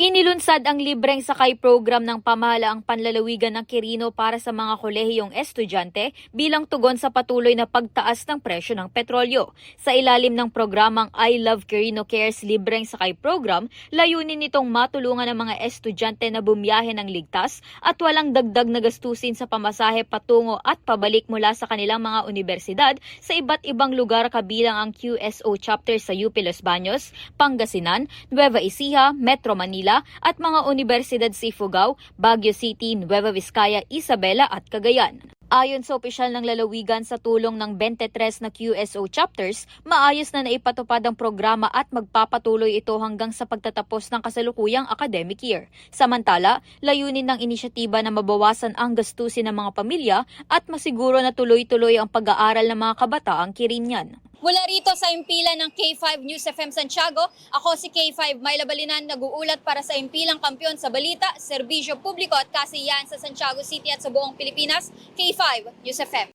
Inilunsad ang libreng sakay program ng pamahalaang panlalawigan ng Quirino para sa mga kolehiyong estudyante bilang tugon sa patuloy na pagtaas ng presyo ng petrolyo. Sa ilalim ng programang I Love Quirino Cares libreng sakay program, layunin nitong matulungan ang mga estudyante na bumiyahe ng ligtas at walang dagdag na gastusin sa pamasahe patungo at pabalik mula sa kanilang mga universidad sa iba't ibang lugar kabilang ang QSO chapter sa UP Los Baños, Pangasinan, Nueva Ecija, Metro Manila at mga universidad sa Ifugao, Baguio City, Nueva Vizcaya, Isabela at Cagayan. Ayon sa opisyal ng lalawigan sa tulong ng 23 na QSO chapters, maayos na naipatupad ang programa at magpapatuloy ito hanggang sa pagtatapos ng kasalukuyang academic year. Samantala, layunin ng inisyatiba na mabawasan ang gastusin ng mga pamilya at masiguro na tuloy-tuloy ang pag-aaral ng mga kabataang Quirinian. Mula rito sa impilan ng K5 News FM Santiago, ako si K5 Myla Balinan, nag-uulat para sa impilang kampiyon sa balita, serbisyo publiko at kasiyahan sa Santiago City at sa buong Pilipinas, K5 News FM.